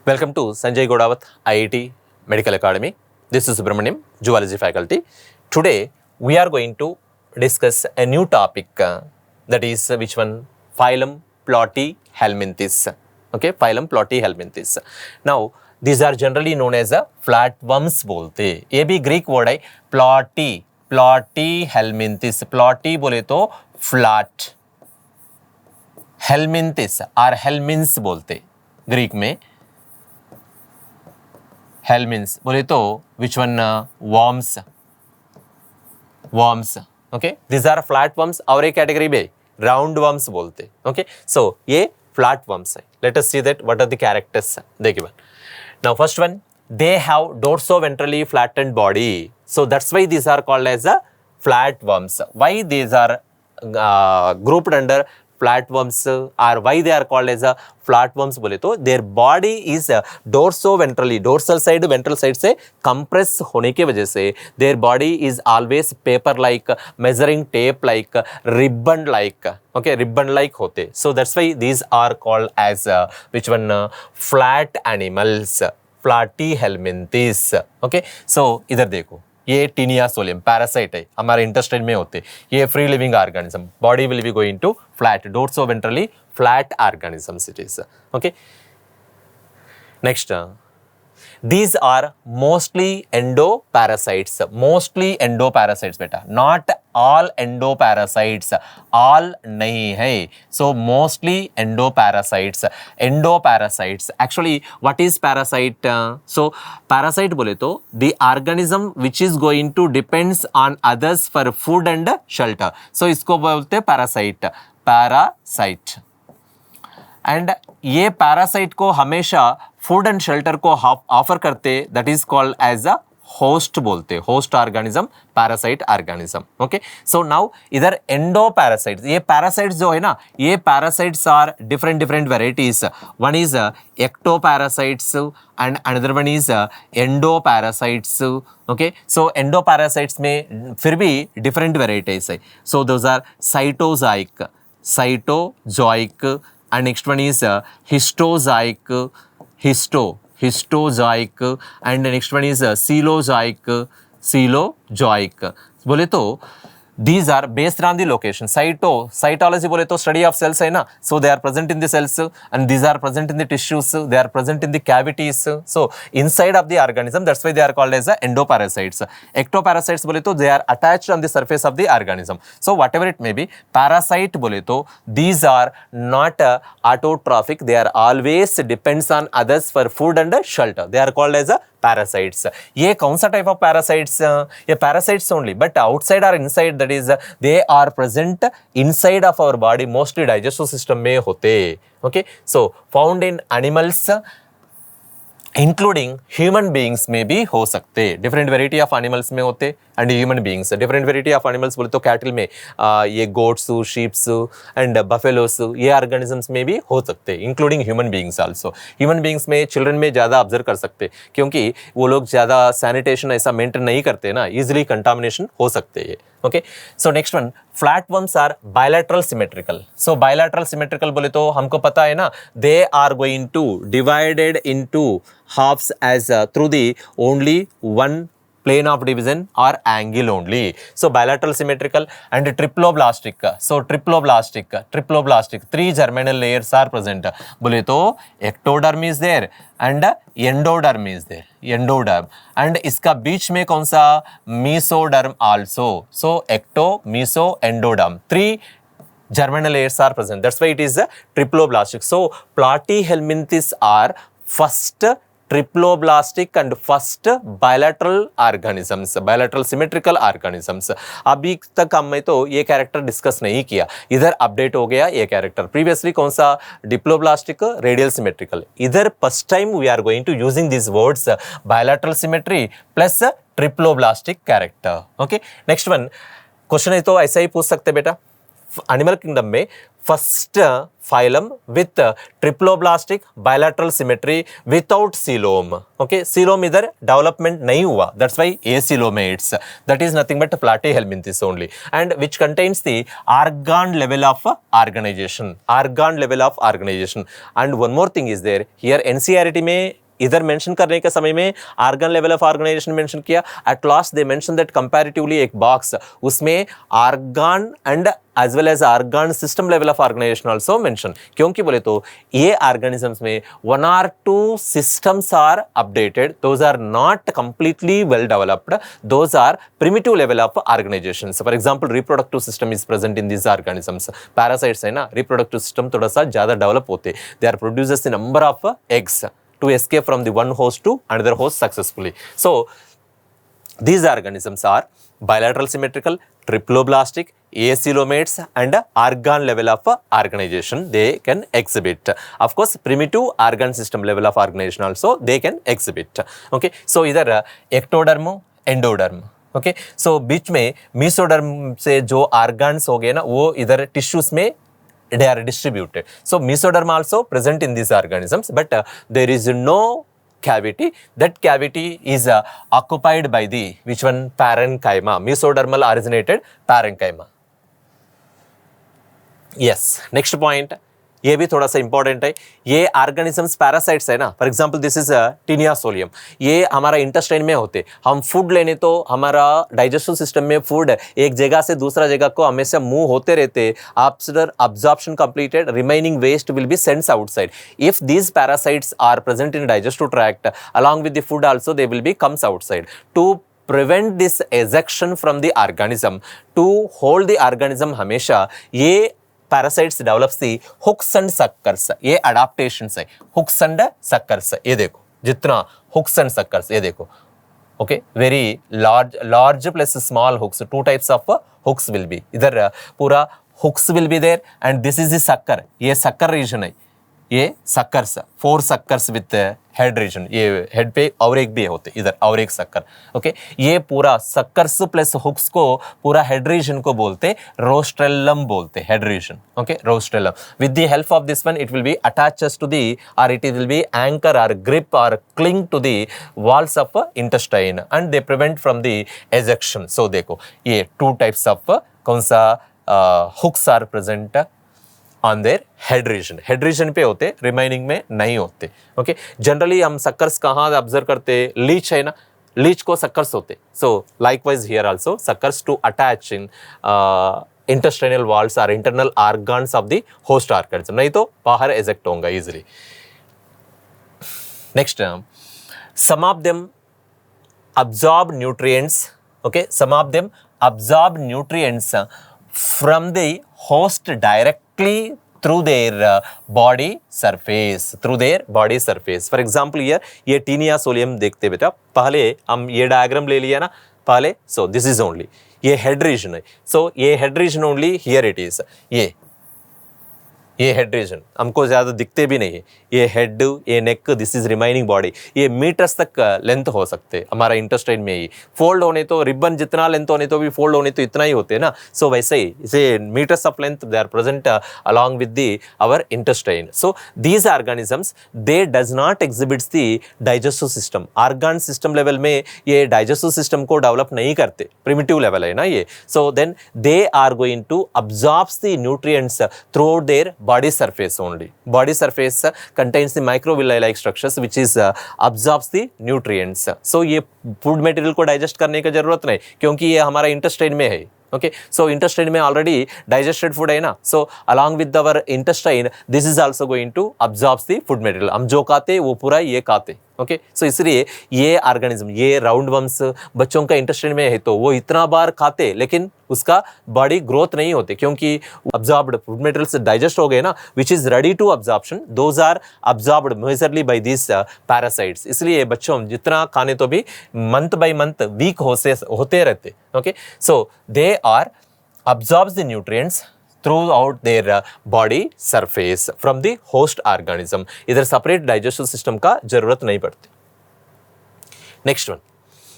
Welcome to Sanjay Godawat IIT Medical Academy. This is Subramaniam, Zoology faculty. Today we are going to discuss a new topic that is which one? Phylum Platyhelminthes. Okay, Phylum Platyhelminthes. Now these are generally known as flatworms बोलते. ये भी Greek word है Platyhelminthes. Platy बोले तो flat. Helminthes और helminths बोलते Greek में. Helminths बोले तो which one? worms. Okay, these are flatworms. और एक category में roundworms बोलते. Okay, so ये flatworms है. Let us see that what are the characters they given. Now first one, they have dorso-ventrally flattened body. So that's why these are called as flatworms. Why these are grouped under flatworms or why they are called as flatworms बोले तो their body is dorso-ventrally, dorsal side ventral side से compress होने के वजह से their body is always paper like, measuring tape like, ribbon like. Okay, ribbon like होते. So that's why these are called as which one? Flat animals, Platyhelminthes. Okay, so इधर देखो ये taenia solium parasite है, हमारे intestine में होते. ये free living organism. Body will be going to flat, dorsoventrally flat organisms it is. Okay, next, these are mostly endoparasites. Mostly endoparasites बेटा, not all endoparasites. all नहीं है. So mostly endoparasites. Endoparasites. Actually, what is parasite? So parasite बोले तो the organism which is going to depends on others for food and shelter. So इसको बोलते parasite. Parasite. And ये parasite को हमेशा food and shelter को offer करते, that is called as a host बोलते. Host organism, parasite organism. Okay, so now इधर endo parasites. ये पैरासाइट्स जो है ना, ये parasites are different varieties. One is ecto parasites and another one is endo parasites. Okay, so endo parasites में फिर भी डिफरेंट वेराइटीज है. So those are cytozoic, and next one is histozoic, histozoic, and the next one is coelozoic. बोले तो these are based on the location. Cytology बोले तो study of cells है ना, so they are present in the cells and these are present in the tissues, they are present in the cavities, so inside of the organism. That's why they are called as endoparasites. Ectoparasites बोले तो they are attached on the surface of the organism. So whatever it may be, parasite बोले तो these are not autotrophic, they are always depends on others for food and shelter. They are called as parasites. ये कौन सा type of parasites? ये parasites only, but outside or inside, that is they are present inside of our body, mostly digestive system में होते. Okay, so found in animals including human beings में भी हो सकते. डिफरेंट वेराइटी ऑफ एनिमल्स में होते and human beings. Different variety of animals बोले तो कैटल में ये गोट्स, शीप्स एंड बफेलोस, ये ऑर्गेनिजम्स में भी हो सकते, including human beings also. Human beings में चिल्ड्रन में ज़्यादा ऑब्जर्व कर सकते क्योंकि वो लोग ज़्यादा सैनिटेशन ऐसा मेंटेन नहीं करते ना, ईजिली कंटामिनेशन हो सकते हैं. Okay, so next one, flatworms are bilateral symmetrical. So bilateral symmetrical बोले तो हमको पता है ना, they are going to divided into halves as through the only one plane of division or angle only. So bilateral symmetrical and triploblastic. So triploblastic. 3 germinal layers are present. बोले तो ectoderm is there and endoderm is there. Endoderm and इसका बीच में कौन सा? mesoderm also. So ecto, meso, endoderm. 3 germinal layers are present. That's why it is a triploblastic. So Platyhelminthes are first triploblastic and first bilateral organisms, bilateral symmetrical organisms. अभी तक हमने तो ये character discuss नहीं किया, इधर अपडेट हो गया ये कैरेक्टर. प्रीवियसली कौन सा? Diploblastic, radial symmetrical. इधर first time we are going to using this words bilateral symmetry plus triploblastic character. Okay, next one question है तो ऐसा ही पूछ सकते बेटा. एनिमल किंगडम में first phylum with triploblastic bilateral symmetry without coelom. Okay, coelom इधर डेवलपमेंट नहीं हुआ, that's why acoelomates, that is nothing but platyhelminthes only, and which contains the organ level of organisation, organ level of organisation. And one more thing is there here, NCERT में इधर mention करने के समय में organ level of organisation mention किया. At last they mention that comparatively एक box, उसमें organ and as well as organ system level of organisation also mention. क्योंकि बोले तो ये ऑर्गेनिजम्स में 1 or 2 systems are updated, those are not completely well developed, those are primitive level of organizations. For example, reproductive system is present in these organisms. Parasites है ना, reproductive system थोड़ा सा ज़्यादा develop होते, they are produces the number of eggs to escape from the one host to another host successfully. So these organisms are bilateral symmetrical, triploblastic, acylomates and organ level of organization they can exhibit. Of course, primitive organ system level of organization also they can exhibit. Okay, so इधर ectoderm, endoderm. Okay, so बीच में mesoderm से जो organs हो गए ना, वो इधर tissues में they are distributed. So mesoderm also present in these organisms, but there is no cavity. That cavity is occupied by the which one? Parenchyma. Mesodermal originated parenchyma. Yes. Next point. ये भी थोड़ा सा important है. ये organisms parasites है ना, for example this is Taenia solium, ये हमारा इंटेस्टाइन में होते. हम फूड लेने तो हमारा डाइजेस्टिव सिस्टम में फूड एक जगह से दूसरा जगह को हमेशा मूव होते रहते. After absorption completed, remaining waste will be sends outside. If these parasites are present in digestive tract along with the food also, they will be comes outside. To prevent this ejection from the organism, to hold the organism हमेशा, ये parasites develops the hooks and suckers. ये adaptations है, hooks and suckers. ये देखो जितना hooks and suckers, ये देखो. Okay, very large plus small hooks, 2 types of hooks will be. इधर पूरा hooks will be there and this is the sucker. ये सक्कर रीजन है, ये suckers, 4 suckers with head region. ये हेड पे और एक भी होते, इधर और एक सक्कर. ओके, ये पूरा सक्कर्स प्लस हुक्स को पूरा हेड रीजन को बोलते रोस्ट्रेलम बोलते, head region. Okay, rostellum. With the help of this one it will be attaches to the और इट विल बी एंकर और ग्रिप और cling to the walls of intestine and they prevent from the ejection. So देखो ये 2 types of कौन सा hooks are present on their head region. Head region पे होते, remaining में नहीं होते. ओके, जनरली हम सक्कर्स कहाँ ऑब्जर्व करते? लीच है ना, लीच को सक्कर्स होते. So likewise here also suckers to attach in intestinal walls और internal organs of the host organism, नहीं तो बाहर एजेक्ट होगा easily. Next, some of them absorb nutrients. Okay, some of them absorb nutrients from the host directly through their body surface, through their body surface. For example here ये taenia solium देखते बेटा, पहले हम ये diagram ले लिया ना पहले. so this is only ये हेड रीजन है. so ये head reason only here it is. ये हेड रीजन हमको ज़्यादा दिखते भी नहीं है. ये हेड, ये नेक, दिस इज रिमाइनिंग बॉडी. ये मीटर्स तक लेंथ हो सकते हमारा इंटेस्टाइन में ही. फोल्ड होने तो रिबन जितना लेंथ होने तो भी फोल्ड होने तो इतना ही होते हैं ना. सो वैसे ही इसे meters of length they are present along with the our intestine. So these organisms they does not exhibits the digestive system. Organ system level में ये डाइजेस्टिव सिस्टम को डेवलप नहीं करते, प्रिमिटिव लेवल है ना ये. So then they are going to absorbs the nutrients throughout their body surface only. Body surface contains the microvilli-like structures which is absorbs the nutrients. So ये food material को digest करने की जरूरत नहीं, क्योंकि ये हमारा intestine में है. Okay, so intestine में already digested food है ना. So along with our intestine, this is also going to absorb the food material. हम जो खाते वो पूरा ये खाते. ओके, सो इसलिए ये ऑर्गेनिज्म, ये राउंड वर्म्स बच्चों का इंटेस्टाइन में है तो वो इतना बार खाते लेकिन उसका बॉडी ग्रोथ नहीं होते, क्योंकि अब्जॉर्ब्ड फूड मटेरियल्स डाइजेस्ट हो गए ना, which is ready to absorption, those are absorbed majorly by this parasites. इसलिए बच्चों जितना खाने तो भी मंथ बाय मंथ वीक होते रहते. Okay, so they are absorbs the nutrients throughout their body surface from the host organism. इधर separate digestive system का जरूरत नहीं पड़ती. Next one,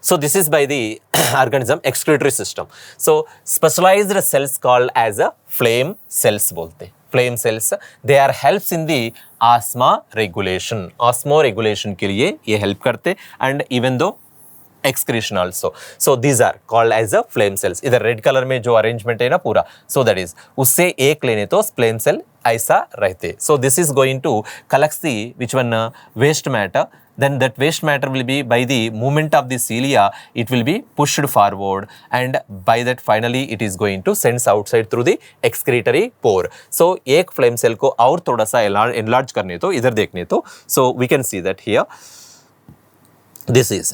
So this is by the organism excretory system. So specialized cells called as a flame cells बोलते हैं. Flame cells, they are helps in the asthma regulation. Osmoregulation के लिए ये help करते, and even though excretion also. So these are called as a flame cells. इधर red color में जो arrangement है ना पूरा, so that is उससे एक लेने तो flame cell ऐसा रहते. So this is going to collect the which one waste matter. Then that waste matter will be by the movement of the cilia, it will be pushed forward, and by that finally it is going to sends outside through the excretory pore. So एक flame cell को और थोड़ा सा enlarge करने तो इधर देखने तो, so we can see that here this is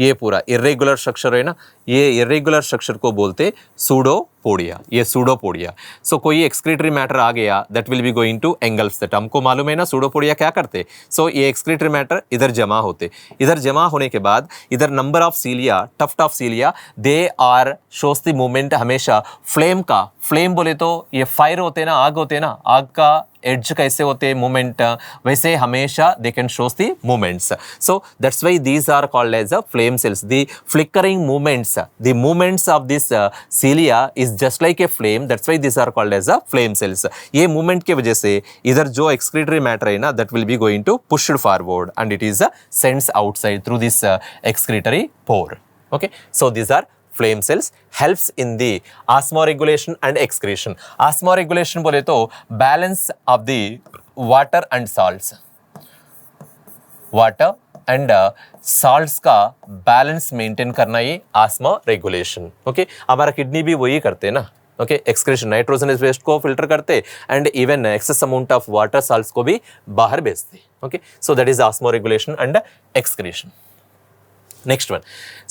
ये पूरा इरेगुलर स्ट्रक्चर है ना, ये इरेगुलर स्ट्रक्चर को बोलते सूडोपोडिया. ये सूडोपोडिया. सो कोई एक्सक्रीटरी मैटर आ गया, that will be going to engulf that. हमको मालूम है ना सूडोपोडिया क्या करते. सो ये एक्सक्रीटरी मैटर इधर जमा होते. इधर जमा होने के बाद इधर number of cilia, tuft of cilia, they are shows the movement हमेशा फ्लेम का. फ्लेम बोले तो ये फायर होते ना, आग होते ना, आग का एड्ज कैसे होते मूवमेंट, वैसे हमेशा they can shows the movements. So that's why these are called as a flame cells. The flickering movements, the movements of this cilia is just like a flame. That's why these are called as a flame cells. ये movement की वजह से इधर जो excretory matter है ना, that will be going to pushed forward and it is sends outside through this excretory pore. Okay, so these are flame cells, helps in the osmoregulation and excretion. Osmoregulation बोले तो balance of the water and salts. Water and salts का balance maintain करना ये osmoregulation. Okay, हमारा kidney भी वही करते हैं ना. Okay, excretion, nitrogenous waste को filter करते and even excess amount of water salts को भी बाहर भेजते. Okay, so that is osmoregulation and excretion. Next one.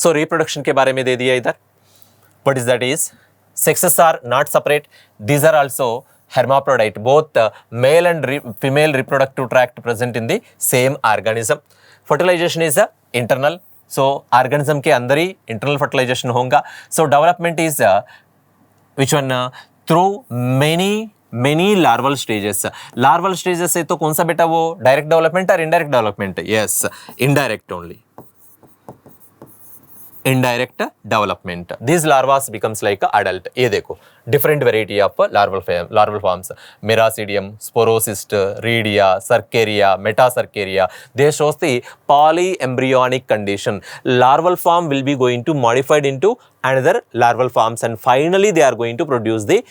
So reproduction के बारे में दे दिया इधर. What is that is? Sexes are not separate. These are also hermaphrodite. Both male and female reproductive tract present in the same organism. Fertilization is internal. So organism के अंदर ही internal fertilization होगा. So development is which one? Through many larval stages. Larval stages है तो कौन सा बेटा वो direct development or indirect development? Yes, indirect only. Indirect development. These larvae becomes like a adult. ये देखो different variety of larval forms. Meracidium, Sporocyst, Rhedia, Cercaria, Metacercaria. They shows the polyembryonic condition. Larval form will be going to modified into another larval forms and finally they are going to produce the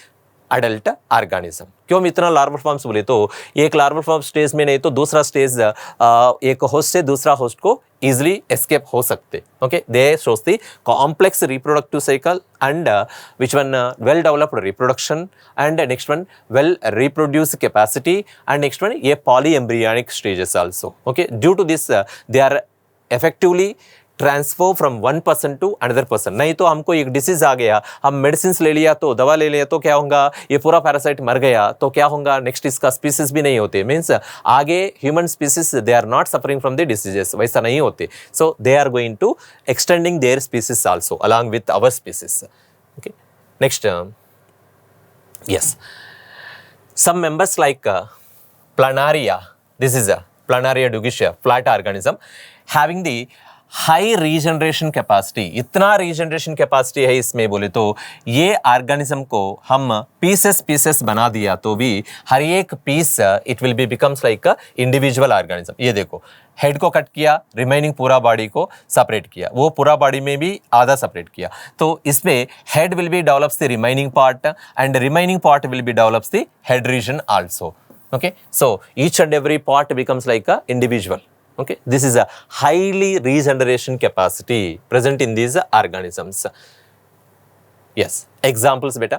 adult organism. क्यों हम इतना larval forms बोले तो एक larval form stage में नहीं तो दूसरा स्टेज एक होस्ट से दूसरा होस्ट को easily escape हो सकते. Okay, they shows the complex reproductive cycle and which one well developed reproduction and next one well reproduced capacity and next one ये polyembryonic stages also. Okay, due to this they are effectively transfer from one person to another person. नहीं तो हमको एक disease आ गया, हम medicine ले लिया तो दवा ले लिया तो क्या होगा, ये पूरा पैरासाइट मर गया तो क्या होगा, नेक्स्ट इसका स्पीसीज भी नहीं होते. मीन्स आगे human species they are not suffering from the diseases, वैसा नहीं होते. So they are going to extending their species also along with our species. Okay, next yes, some members like planaria, this is a planaria dugicia, flat organism having the high regeneration capacity. इतना regeneration capacity है इसमें बोले तो ये organism को हम pieces बना दिया तो भी हर एक piece it will be becomes like a individual organism. ये देखो हेड को कट किया, रिमेनिंग पूरा बॉडी को सेपरेट किया, वो पूरा बॉडी में भी आधा सेपरेट किया तो इसमें head will be develops the remaining part and remaining part will be develops the head region also. Okay, so each and every part becomes like a individual. Okay, this is a highly regeneration capacity present in these organisms. Yes, examples beta.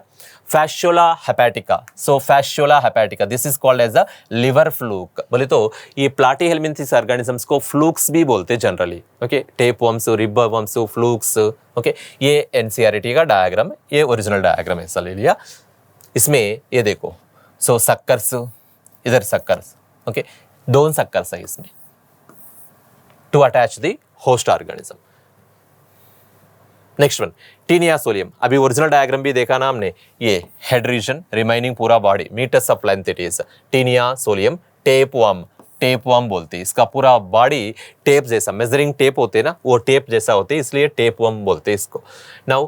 Fasciola hepatica. So fasciola hepatica, this is called as a liver fluke. बोले तो ये platyhelminthes organisms को flukes भी बोलते generally. Okay, tapeworms, ribworms, flukes. Okay, ये NCERT का diagram है, ये original diagram है, ऐसा ले लिया. इसमें ये देखो, so suckers, इधर suckers. Okay, दोनों suckers है इसमें. To attach the host organism. Next one, Tinea solium. अभी ओरिजिनल डायग्राम भी देखा ना हमने. ये हेड रीजन, रिमेनिंग पूरा body, meters of length it is. Tinea solium, tapeworm. Tapeworm बोलते हैं. इसका पूरा बॉडी टेप जैसा, मेजरिंग टेप होते हैं ना, वो टेप जैसा होते हैं, इसलिए टेप वर्म बोलते हैं इसको. नाउ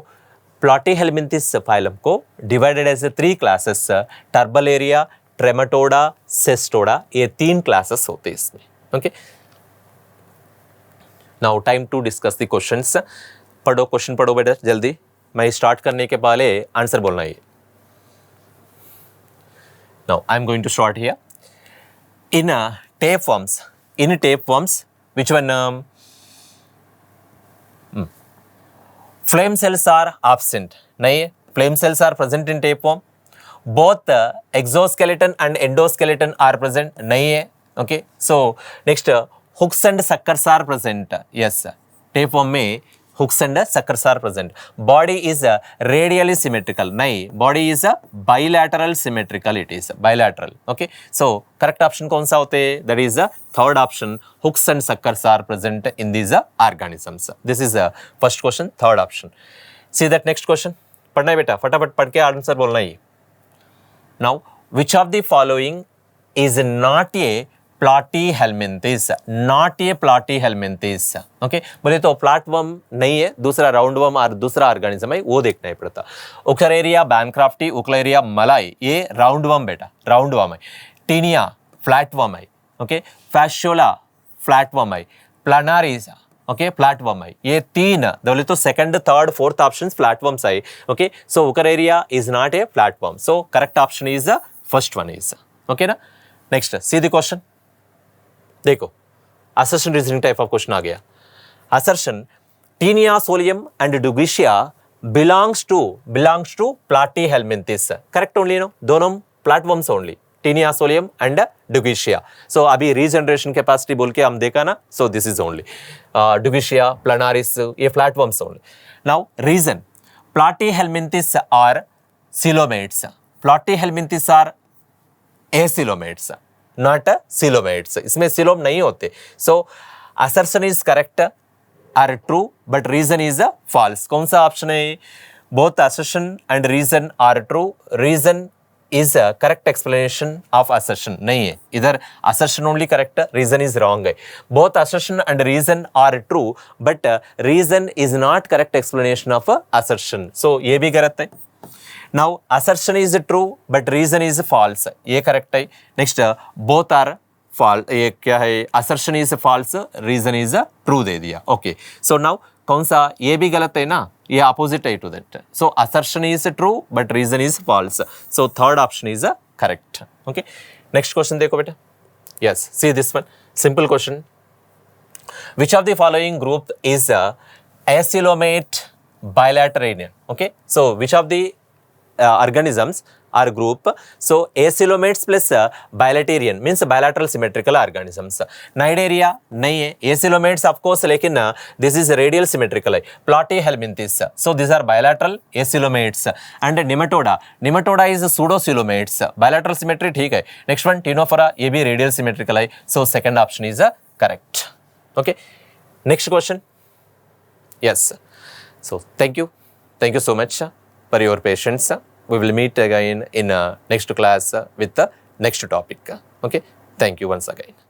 प्लैटीहेल्मिंथिस फाइलम को divided as 3 classes, Turbellaria, Trematoda, Cestoda, ये 3 क्लासेस होते हैं इसमें. Okay, now time to discuss the questions. पढ़ो, क्वेश्चन पढ़ो बेटा जल्दी. मैं स्टार्ट करने के पहले आंसर बोलना है. Now I am going to start here. In tapeworms, which one? Flame cells are absent. नहीं, flame cells are present in tapeworm. Both exoskeleton and endoskeleton are present. नहीं है. Okay. So next, hooks and suckers are present. Yes. Tapeworm में hooks and suckers are present. Body is radially symmetrical. नहीं, body is bilateral symmetrical. It is bilateral. Okay. So correct option कौन सा होते हैं? That is the third option. Hooks and suckers are present in these organisms. This is the first question. Third option. See that next question. पढ़ना है बेटा, फटाफट पढ़ के आंसर बोलना ही. Now, which of the following is not a platyhelminthes? Not ये platyhelminthes. Okay, बोले तो प्लैटवर्म नहीं है, दूसरा राउंडवर्म और दूसरा ऑर्गेनिज्म है, वो देखना ही पड़ता. उकलेरिया बैमक्राफ्टी, उकलेरिया मलाई, ये राउंडवर्म बेटा, राउंडवर्म है. टीनिया फ्लैटवर्म है. ओके, फैशोला फ्लैटवर्म है. प्लानारिस, ओके, फ्लैटवर्म है. ये 3 बोले तो second, third, fourth options flatworms है. Okay, so Wuchereria is not a flatworm. So correct option is the first one is. Okay ना. Next, see the question. देखो, assertion reasoning type of question आ गया. Assertion, Taenia solium and Duguicia belongs to Platyhelminthes. Correct only, no? दोनों platforms only. Taenia solium and Duguicia. So अभी regeneration capacity बोल के हम देखा ना. So this is only Duguicia, planaris, ये platforms only. Now reason, Platyhelminthes are coelomates. Platyhelminthes are acoelomates. Not coelomates. इसमें coelom नहीं होते. So assertion is correct or true, but reason is false. कौन सा ऑप्शन है? Both assertion and reason are true. Reason is a correct explanation of assertion. नहीं है, इधर assertion only correct, reason is wrong है. Both assertion and reason are true, but reason is not correct explanation of assertion. So ये भी गलत है. Now assertion is true but reason is false. ये correct है. Next, both are false. ये क्या है? Assertion is false, reason is true दे दिया. Okay. So now कौन सा? ये भी गलत है ना? ये opposite है to that. So assertion is true but reason is false. So third option is correct. Okay. Next question देखो बेटा. Yes. See this one. Simple question. Which of the following group is acoelomate bilateralian? Okay. So which of the organisms are group? So acoelomates plus bilaterian means bilateral symmetrical organisms. Cnidaria नहीं है. Acoelomates of course, लेकिन this is radial symmetrical है. Platyhelminthes. So these are bilateral acoelomates. And nematoda is pseudocoelomates. Bilateral symmetry ठीक है. Next one, Ctenophora, ये भी radial symmetrical है. So second option is correct. Okay. Next question. Yes. So thank you so much for your patience. We will meet again in next class with the next topic. Okay. Thank you once again.